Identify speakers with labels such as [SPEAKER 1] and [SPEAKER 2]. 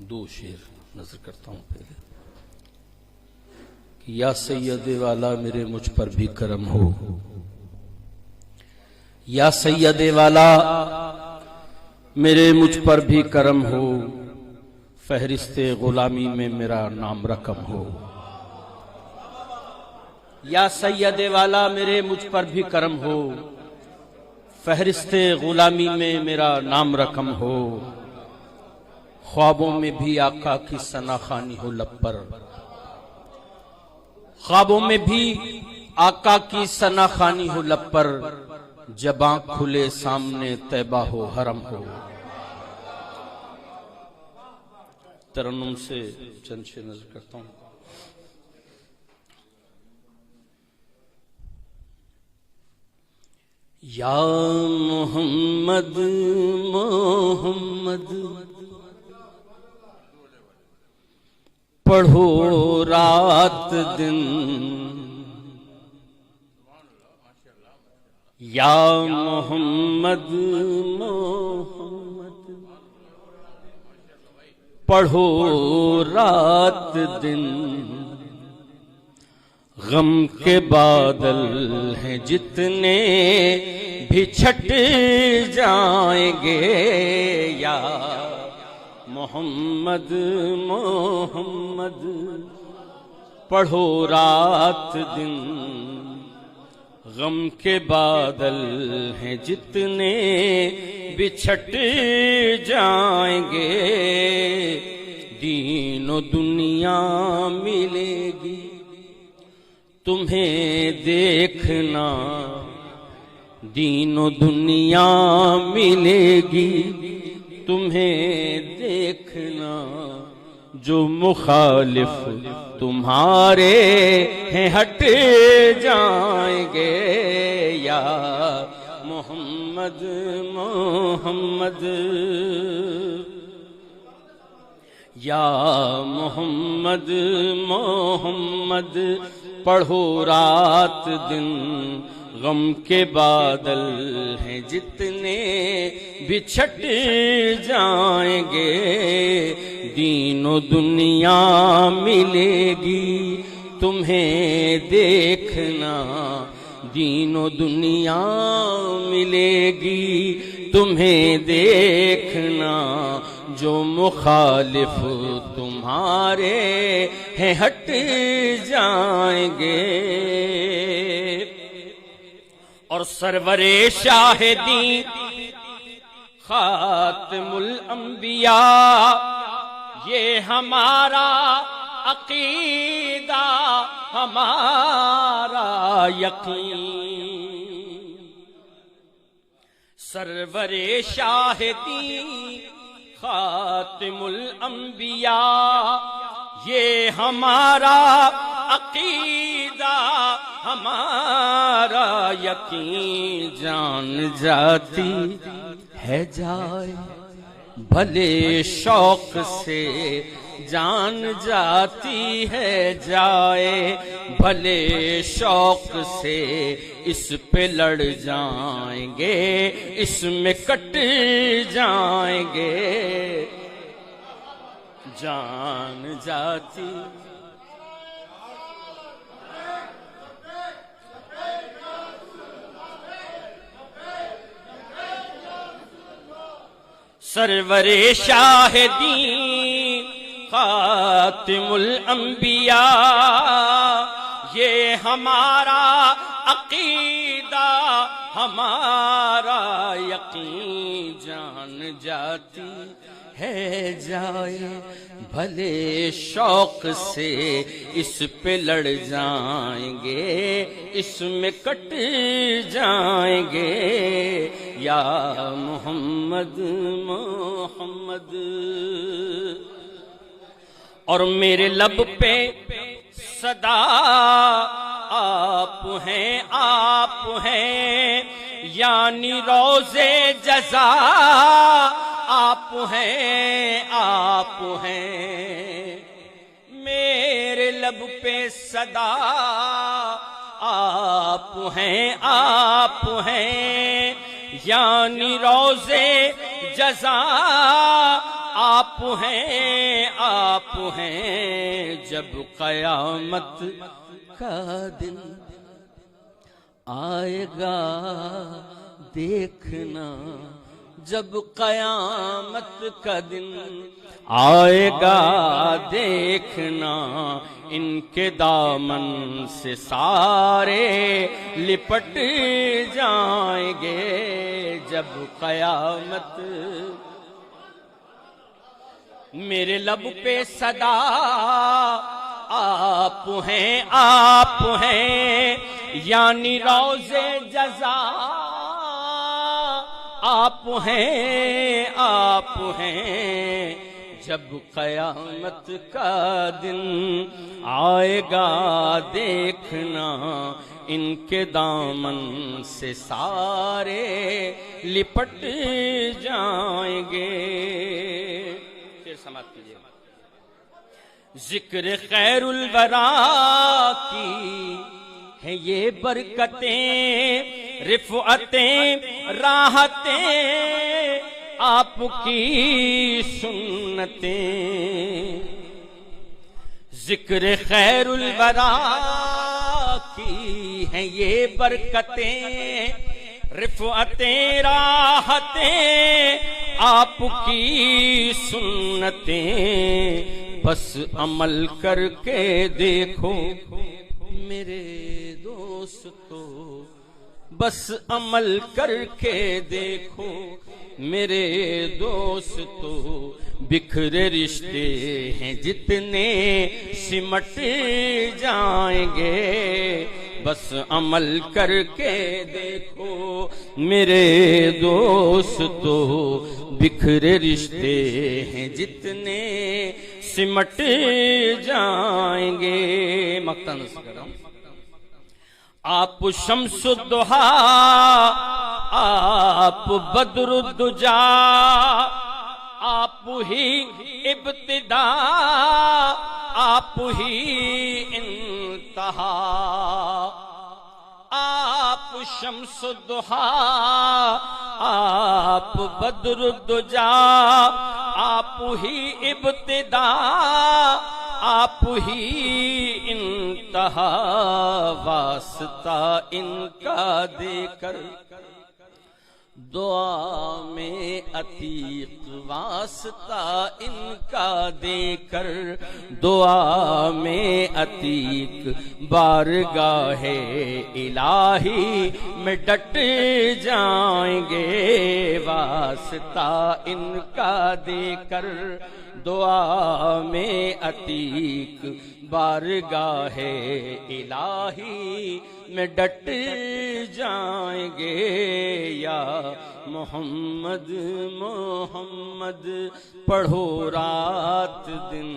[SPEAKER 1] दो शेर नजर करता हूं पहले कि या सैयदे वाला मेरे मुझ पर भी करम हो, या सैयदे वाला मेरे मुझ पर भी करम हो, फहरिस्ते गुलामी में मेरा नाम रकम हो। या सैयदे वाला मेरे मुझ पर भी करम हो, फहरिस्ते गुलामी में मेरा नाम रकम हो। ख्वाबों में भी आका की सनाखानी हो लब पर, ख्वाबों में भी आका की सनाखानी हो लब पर, जब आंख खुले सामने तैबा हो हरम हो। तरन्नुम से चंद शेर नजर करता हूं। या मोहम्मद मोहम्मद पढ़ो रात दिन, या मोहम्मद मोहम्मद पढ़ो रात दिन। गम के बादल हैं जितने भी छट जाएंगे, या मोहम्मद मोहम्मद पढ़ो रात दिन। गम के बादल हैं जितने भी छट जाएंगे, दीनो दुनिया मिलेगी तुम्हें देखना, दीनो दुनिया मिलेगी तुम्हें देखना। जो मुखालिफ तुम्हारे हैं हट जाएंगे, या मोहम्मद मोहम्मद या मोहम्मद मोहम्मद पढ़ो रात दिन। गम के बादल हैं जितने भी छट जाएंगे, दीनो दुनिया मिलेगी तुम्हें देखना, दीनो दुनिया मिलेगी तुम्हें देखना। जो मुखालिफ तुम्हारे हैं हट जाएंगे। और सरवरे शाहिदी खातिमुल अंबिया, ये हमारा अकीदा हमारा यकीन। सरवरे शाहिदी खातिमुल अंबिया, ये हमारा अकीदा हमारा यकीन। जान जाती है जाए भले शौक से, जान जाती है जाए भले शौक से। इस पे लड़ जाएंगे इसमें कट जाएंगे, जान जाती। सरवरे शाहिदी खातिमुल अंबिया, ये हमारा अकीदा हमारा यकीन। जान जाती है जाए भले शौक से, इस पे लड़ जाएंगे इसमें कट जाएंगे, या मोहम्मद मोहम्मद। और मेरे लब पे सदा आप हैं, यानी रोज़े जज़ा आप हैं। मेरे लब पे सदा आप हैं, यानी रोज़े जज़ा आप हैं जब कयामत का दिन आएगा देखना, जब कयामत का दिन आएगा देखना, इनके दामन से सारे लिपट जाएंगे जब कयामत। मेरे लब पे सदा आप हैं यानी रोज़े जज़ा आप हैं जब कयामत का दिन आएगा देखना, इनके दामन से सारे लिपट जाएंगे। फिर समाप्त कीजिए। जिक्र खैरुल वरा की है ये बरकतें, रिफ़अतें, राहतें, आपकी सुन्नतें। जिक्र खैरुल वरा की है ये बरकतें, रिफ़अतें, राहतें, आपकी सुन्नतें। बस अमल करके देखो मेरे दोस्तों, बस अमल करके देखो मेरे दोस्तों। बिखरे रिश्ते हैं जितने सिमट जाएंगे, बस अमल करके देखो मेरे दोस्तों। बिखरे रिश्ते हैं जितने सिमट जाएंगे। मक्तन आप शम्सुद्दुहा, आप बद्रुद्दुजा, आप ही इब्तिदा, आप ही इंतहा। आप शम्सुद्दुहा, आप बद्रुद्दुजा, आप ही इब्तिदा, आप ही इंतहा। वास्ता इनका देकर दुआ में अतीक, वास्ता इनका देकर दुआ में अतीक। बारगाहे इलाही में डट जाएंगे, वास्ता इनका देकर दुआ में अतीक। बारगाहे इलाही में डट जाएंगे। या मोहम्मद मोहम्मद पढ़ो रात दिन।